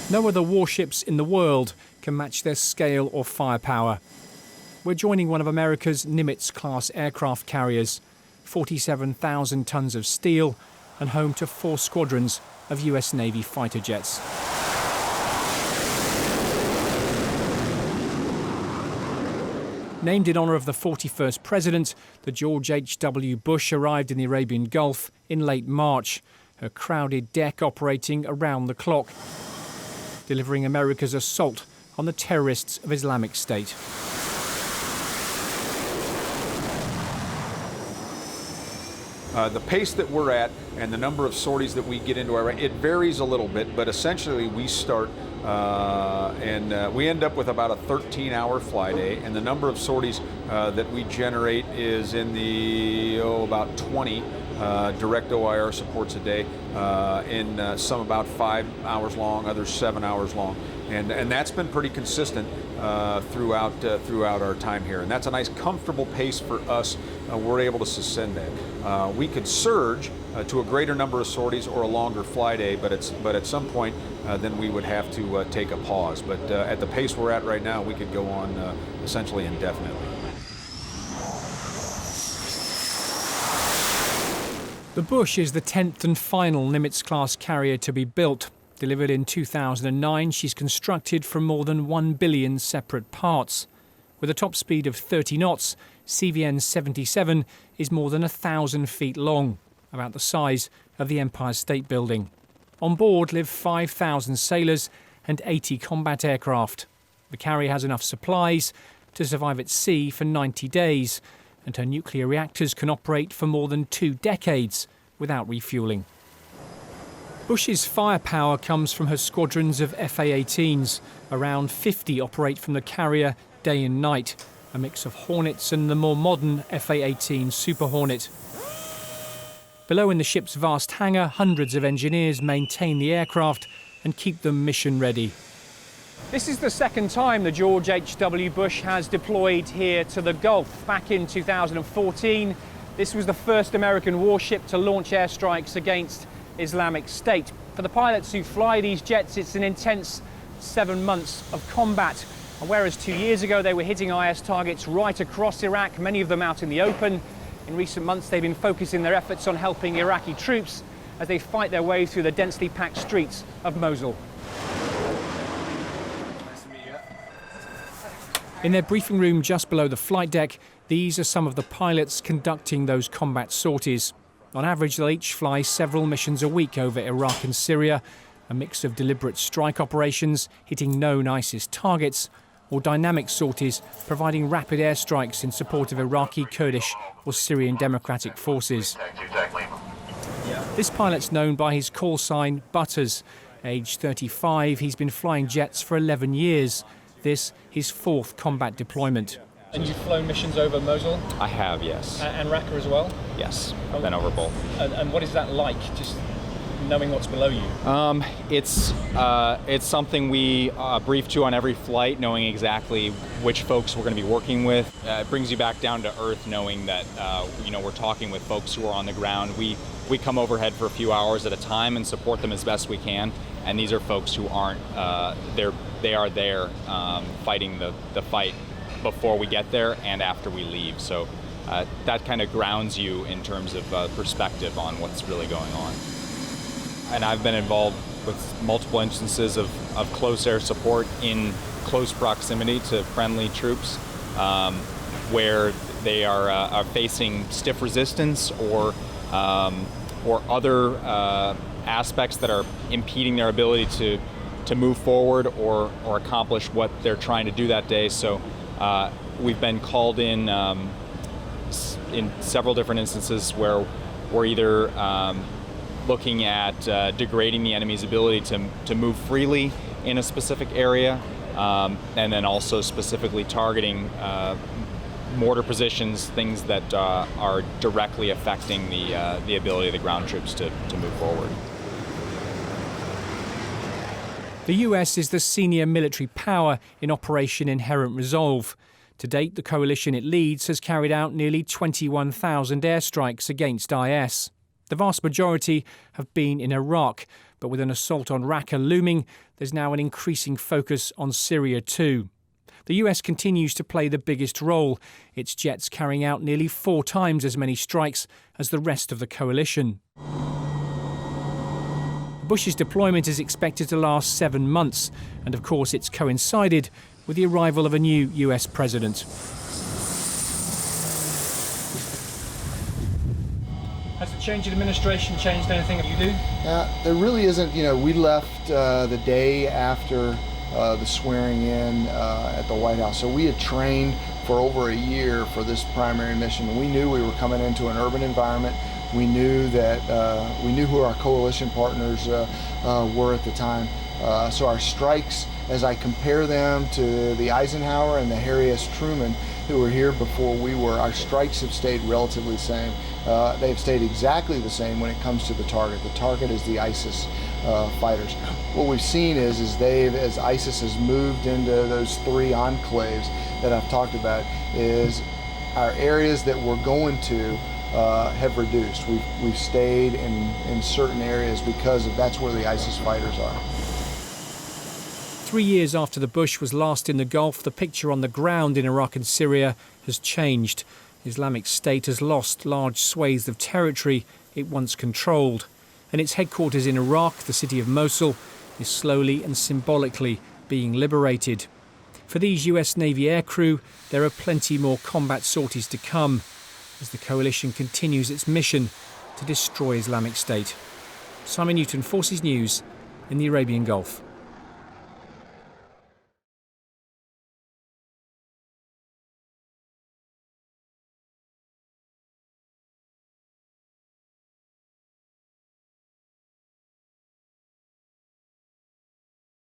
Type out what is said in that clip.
No other warships in the world can match their scale or firepower. We're joining one of America's Nimitz-class aircraft carriers, 47,000 tons of steel and home to 4 squadrons of US Navy fighter jets. Named in honour of the 41st president, the George H.W. Bush arrived in the Arabian Gulf in late March, her crowded deck operating around the clock, delivering America's assault on the terrorists of Islamic State. The pace that we're at and the number of sorties that we get into Iraq, it varies a little bit, but essentially we start and we end up with about a 13-hour fly day, and the number of sorties that we generate is in the, about 20 direct OIR supports a day, in some about 5 hours long, others 7 hours long. And that's been pretty consistent throughout our time here, and that's a nice, comfortable pace for us. We're able to sustain that. We could surge to a greater number of sorties or a longer fly day, but at some point, then we would have to take a pause. But at the pace we're at right now, we could go on essentially indefinitely. The Bush is the 10th and final Nimitz-class carrier to be built. Delivered in 2009, she's constructed from more than 1 billion separate parts. With a top speed of 30 knots, CVN 77 is more than 1,000 feet long, about the size of the Empire State Building. On board live 5,000 sailors and 80 combat aircraft. The carrier has enough supplies to survive at sea for 90 days, and her nuclear reactors can operate for more than 2 decades without refuelling. Bush's firepower comes from her squadrons of FA-18s. Around 50 operate from the carrier day and night, a mix of Hornets and the more modern FA-18 Super Hornet. Below in the ship's vast hangar, hundreds of engineers maintain the aircraft and keep them mission ready. This is the second time the George H.W. Bush has deployed here to the Gulf. Back in 2014, this was the first American warship to launch airstrikes against Islamic State. For the pilots who fly these jets, it's an intense 7 months of combat. And whereas 2 years ago they were hitting IS targets right across Iraq, many of them out in the open, in recent months they've been focusing their efforts on helping Iraqi troops as they fight their way through the densely packed streets of Mosul. In their briefing room just below the flight deck, these are some of the pilots conducting those combat sorties. On average, they'll each fly several missions a week over Iraq and Syria, a mix of deliberate strike operations hitting known ISIS targets, or dynamic sorties providing rapid airstrikes in support of Iraqi, Kurdish or Syrian democratic forces. This pilot's known by his call sign Butters. Aged 35, he's been flying jets for 11 years. This his 4th combat deployment. And you've flown missions over Mosul? I have, yes. And Raqqa as well? Yes, I've been over both. And what is that like, just knowing what's below you? It's something we brief to on every flight, knowing exactly which folks we're going to be working with. It brings you back down to earth, knowing that we're talking with folks who are on the ground. We come overhead for a few hours at a time and support them as best we can. And these are folks who aren't they are there fighting the fight before we get there and after we leave. So that kind of grounds you in terms of perspective on what's really going on. And I've been involved with multiple instances of close air support in close proximity to friendly troops, where they are facing stiff resistance or other aspects that are impeding their ability to move forward or accomplish what they're trying to do that day. So we've been called in several different instances where we're either looking at degrading the enemy's ability to move freely in a specific area, and then also specifically targeting mortar positions, things that are directly affecting the ability of the ground troops to move forward. The US is the senior military power in Operation Inherent Resolve. To date, the coalition it leads has carried out nearly 21,000 airstrikes against IS. The vast majority have been in Iraq, but with an assault on Raqqa looming, there's now an increasing focus on Syria too. The US continues to play the biggest role, its jets carrying out nearly 4 times as many strikes as the rest of the coalition. Bush's deployment is expected to last 7 months, and of course it's coincided with the arrival of a new US president. Has the change in administration changed anything that you do? There really isn't. We left the day after the swearing in at the White House. So we had trained for over a year for this primary mission. We knew we were coming into an urban environment. We knew that we knew who our coalition partners were at the time. So our strikes, as I compare them to the Eisenhower and the Harry S. Truman who were here before we were, our strikes have stayed relatively the same. They've stayed exactly the same when it comes to the target. The target is the ISIS fighters. What we've seen is as ISIS has moved into those 3 enclaves that I've talked about, is our areas that we're going to have reduced. We've stayed in certain areas because that's where the ISIS fighters are. 3 years after the Bush was last in the Gulf, the picture on the ground in Iraq and Syria has changed. Islamic State has lost large swathes of territory it once controlled, and its headquarters in Iraq, the city of Mosul, is slowly and symbolically being liberated. For these US Navy aircrew, there are plenty more combat sorties to come as the coalition continues its mission to destroy Islamic State. Simon Newton, Forces News in the Arabian Gulf.